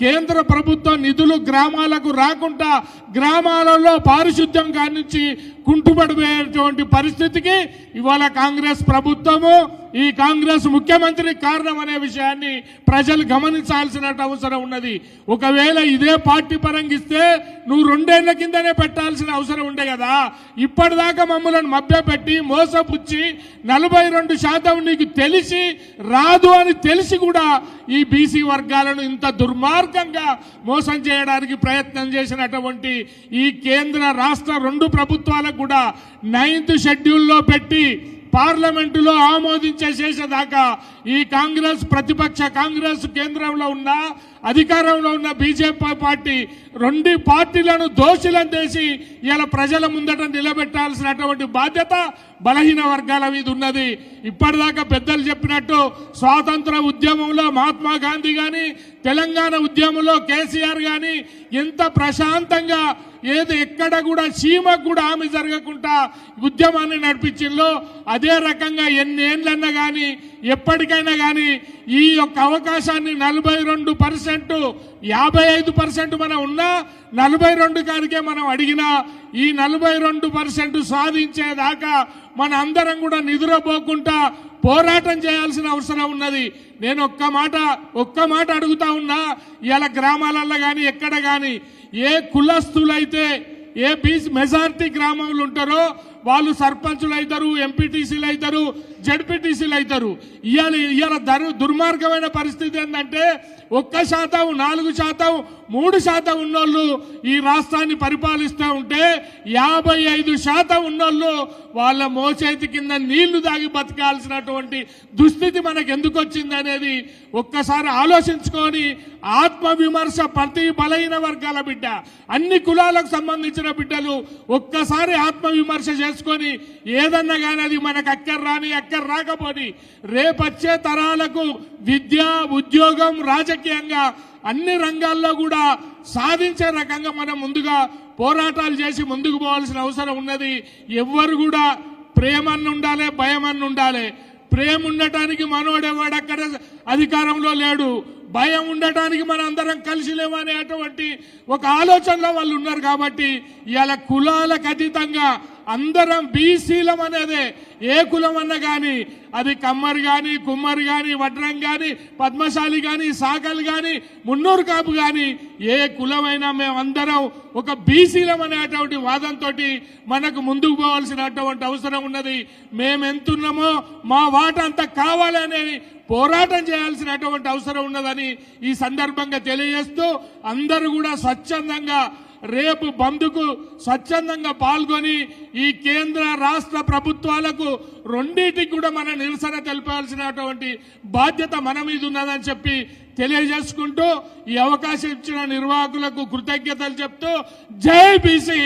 కేంద్ర ప్రభుత్వ నిధులు గ్రామాలకు రాకుండా గ్రామాలలో పారిశుద్ధ్యం కానించి కుంటుపడిపోయేటువంటి పరిస్థితికి ఇవాళ కాంగ్రెస్ ప్రభుత్వము ఈ కాంగ్రెస్ ముఖ్యమంత్రి కారణం అనే విషయాన్ని ప్రజలు గమనించాల్సిన అవసరం ఉన్నది. ఒకవేళ ఇదే పార్టీ పరంగిస్తే నువ్వు 2 ఏళ్ల కిందనే పెట్టాల్సిన అవసరం ఉండే కదా. ఇప్పటిదాకా మమ్మల్ని మభ్యపెట్టి మోసపుచ్చి 42% నీకు తెలిసి రాదు అని తెలిసి కూడా ఈ బీసీ వర్గాలను ఇంత దుర్మార్గంగా మోసం చేయడానికి ప్రయత్నం చేసినటువంటి ఈ కేంద్ర రాష్ట్ర 2 ప్రభుత్వాలకు కూడా 9th షెడ్యూల్లో పెట్టి పార్లమెంటులో ఆమోదించేసేదాకా ఈ కాంగ్రెస్ ప్రతిపక్ష కాంగ్రెస్ కేంద్రంలో ఉన్న అధికారంలో ఉన్న బీజేపీ పార్టీ 2 పార్టీలను దోషులను చేసి ఇలా ప్రజల ముందట నిలబెట్టాల్సినటువంటి బాధ్యత బలహీన వర్గాల మీద ఉన్నది. ఇప్పటిదాకా పెద్దలు చెప్పినట్టు స్వాతంత్ర ఉద్యమంలో మహాత్మా గాంధీ కానీ తెలంగాణ ఉద్యమంలో కేసీఆర్ కానీ ఎంత ప్రశాంతంగా ఏది ఎక్కడ కూడా చీమకు కూడా హామీ జరగకుండా ఉద్యమాన్ని నడిపించిందో అదే రకంగా ఎన్ని ఏళ్ళన్నా కానీ ఎప్పటికైనా కానీ ఈ యొక్క అవకాశాన్ని 42%, 55% మనం ఉన్నా 42 కాడికే మనం అడిగినా ఈ 42% సాధించేదాకా మన అందరం కూడా నిద్రపోకుండా పోరాటం చేయాల్సిన అవసరం ఉన్నది. నేను ఒక్క మాట అడుగుతా ఉన్నా, ఇలా గ్రామాలలో కానీ ఎక్కడ కానీ ఏ కులస్తులైతే ఏ బీసీ మెజారిటీ గ్రామంలో ఉంటారో వాళ్ళు సర్పంచులు అవుతారు, ఎంపీటీసీలు అవుతారు, జడ్పీటీసీలు అవుతారు. ఇవాళ దుర్మార్గమైన పరిస్థితి ఏంటంటే 1%, 4%, 3% ఉన్నోళ్ళు ఈ రాష్ట్రాన్ని పరిపాలిస్తూ ఉంటే 55% ఉన్నోళ్ళు వాళ్ళ మోచేతి కింద నీళ్లు దాగి బతకాల్సినటువంటి దుస్థితి మనకు ఎందుకు వచ్చింది అనేది ఒక్కసారి ఆలోచించుకొని ఆత్మవిమర్శ ప్రతి బలహీన వర్గాల బిడ్డ, అన్ని కులాలకు సంబంధించిన బిడ్డలు ఒక్కసారి ఆత్మవిమర్శ చేసుకొని ఏదన్నా కానీ అది మనకు అక్కర రాకపోని రేపచ్చే తరాలకు విద్య, ఉద్యోగం, రాజకీయంగా అన్ని రంగాల్లో కూడా సాధించే రకంగా మనం ముందుగా పోరాటాలు చేసి ముందుకు పోవాల్సిన అవసరం ఉన్నది. ఎవ్వరు కూడా ప్రేమన్న ఉండాలి, భయమన్న ఉండాలి. ప్రేమ ఉండటానికి మనోడేవాడు అక్కడ అధికారంలో లేడు, భయం ఉండటానికి మన అందరం కలిసి లేవనేటువంటి ఒక ఆలోచనలో వాళ్ళు ఉన్నారు. కాబట్టి ఇవాళ కులాలకు అతీతంగా అందరం బీసీలం అనేదే. ఏ కులం అన్నా కానీ అది కమ్మరి కానీ, కుమ్మరి కానీ, వడ్రం కానీ, పద్మశాలి కానీ, సాకలు కానీ, మున్నూరు కాపు కానీ ఏ కులమైనా మేమందరం ఒక బీసీలం అనేటువంటి వాదంతో మనకు ముందుకు పోవాల్సినటువంటి అవసరం ఉన్నది. మేమెంతున్నామో మా వాటా అంత కావాలి అనేది పోరాటం చేయాల్సినటువంటి అవసరం ఉన్నదని ఈ సందర్భంగా తెలియజేస్తూ అందరూ కూడా స్వచ్ఛందంగా రేపు బంద్కు స్వచ్ఛందంగా పాల్గొని ఈ కేంద్ర రాష్ట్ర ప్రభుత్వాలకు 2టికి కూడా మన నిరసన తెలపాల్సినటువంటి బాధ్యత మన మీద ఉన్నదని చెప్పి తెలియజేసుకుంటూ ఈ అవకాశం ఇచ్చిన నిర్వాహకులకు కృతజ్ఞతలు చెప్తూ జై బీసీ.